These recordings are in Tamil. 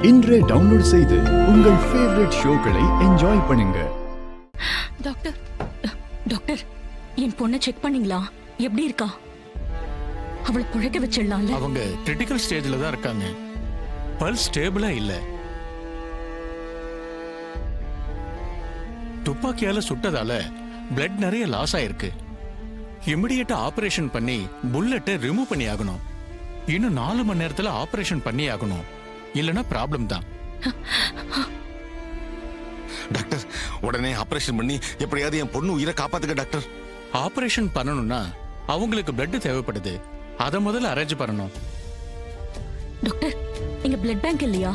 இன்றே டவுன்லோட் செய்து உங்கள் ஃபேவரட் ஷோக்களை என்ஜாய் பண்ணுங்க. டாக்டர் டாக்டர் என் பொண்ணை செக் பண்ணீங்களா? எப்படி இருக்கா? அவளை புழைக்க வச்சிடலாம்ல? அவங்க கிரிட்டிக்கல் ஸ்டேஜ்ல தான் இருக்காங்க. பல்ஸ் ஸ்டேபிளா இல்ல. துப்பாக்கியால சுட்டதால பிளட் நிறைய லாஸ் ஆயிருக்கு. இமிடியேட்டா ஆபரேஷன் பண்ணி புல்லட்டை ரிமூவ் பண்ணி ஆகணும். இன்னும் 4 மணி நேரத்துல ஆபரேஷன் பண்ணி ஆகணும். இல்லனா ப்ராப்ளம் தான். டாக்டர், உடனே ஆபரேஷன் பண்ணி எப்படியாவது என் பொண்ணு உயிரை காப்பாத்துங்க டாக்டர். ஆபரேஷன் பண்ணணும்னா அவங்களுக்கு பிளட் தேவைப்படுது. அத முதல்ல அரேஞ்ச் பண்ணணும். டாக்டர், இங்க பிளட் பேங்க் இல்லையா?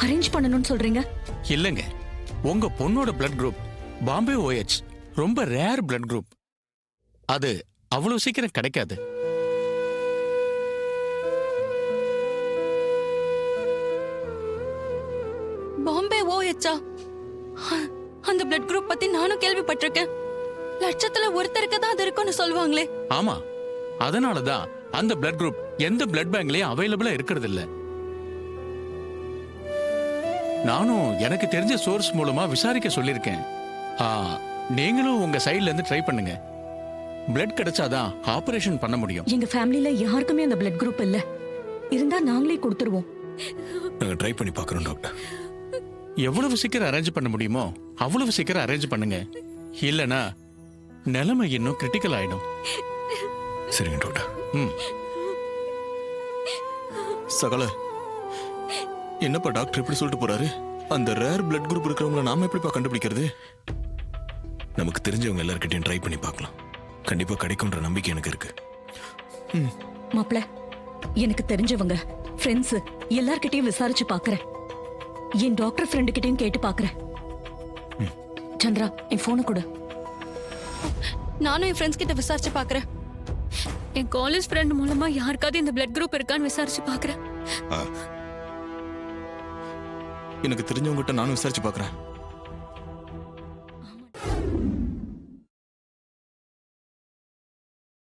அரேஞ்ச் பண்ணணும்னு சொல்றீங்க? இல்லங்க, உங்க பொண்ணோட பிளட் குரூப் பாம்பே OH ரொம்ப ரேர் பிளட் குரூப். அது அவ்வளவு சீக்கிரம் கிடைக்காது. பாம்பே OH அந்த பிளட் குரூப் பத்தி நானும் கேள்விப்பட்டிருக்கேன். லட்சத்துல ஒருத்தருக்கு தான் அது இருக்குன்னு சொல்லுவாங்களே. ஆமா, அதனாலதான் அந்த பிளட் குரூப் எந்த பிளட் பேங்க்லயும் அவைலபிளா இருக்கிறது இல்ல. நானும் எனக்கு தெரிஞ்ச சோர்ஸ் மூலமா விசாரிக்க சொல்லிருக்கேன். நீங்களும் உங்க சைடுல இருந்து ட்ரை பண்ணுங்க. பிளட் கிடைச்சாதான் ஆபரேஷன் பண்ண முடியும். எங்க ஃபேமிலில யாருக்குமே அந்த பிளட் குரூப் இல்ல. இருந்தா நாங்களே கொடுத்துருவோம். நாங்க ட்ரை பண்ணி பார்க்கறோம் டாக்டர். எவ்வளவு சீக்கிரம் அரேஞ்ச் பண்ண முடியுமோ அவ்வளவு சீக்கிரம் அரேஞ்ச் பண்ணுங்க. இல்லனா நிலைமை இன்னும் கிரிட்டிக்கல் ஆயிடும். சரிங்க டாக்டர். சகல, என்னப்பா டாக்டர் இப்படி சொல்லிட்டு போறாரு? அந்த ரேர் பிளட் குரூப் இருக்கிறவங்கள நாம எப்படிப்பா கண்டுபிடிக்கிறது? நமக்கு தெரிஞ்சவங்க எல்லார்கிட்டயும் ட்ரை பண்ணி பார்க்கலாம். கண்டிப்பா கிடைக்கும்ன்ற நம்பிக்கை எனக்கு இருக்கு. மாப்ள, எனக்கு தெரிஞ்சவங்க ஃப்ரெண்ட்ஸ் எல்லார்கிட்டயும் விசாரிச்சு பாக்குறேன். என் டாக்டர் ஃப்ரெண்டு கிட்டயும் கேட்டு பாக்குறேன். சந்திரா, என் போனை கொடு. நானும் என் ஃப்ரெண்ட்ஸ் கிட்ட விசாரிச்சு பாக்குறேன். என் காலேஜ் ஃப்ரெண்ட் மூலமா யாருக்காவது இந்த பிளட் குரூப் இருக்கான்னு விசாரிச்சு பாக்குறேன். எனக்கு தெரிஞ்சவங்க கிட்ட நானும் விசாரிச்சு பாக்குறேன்.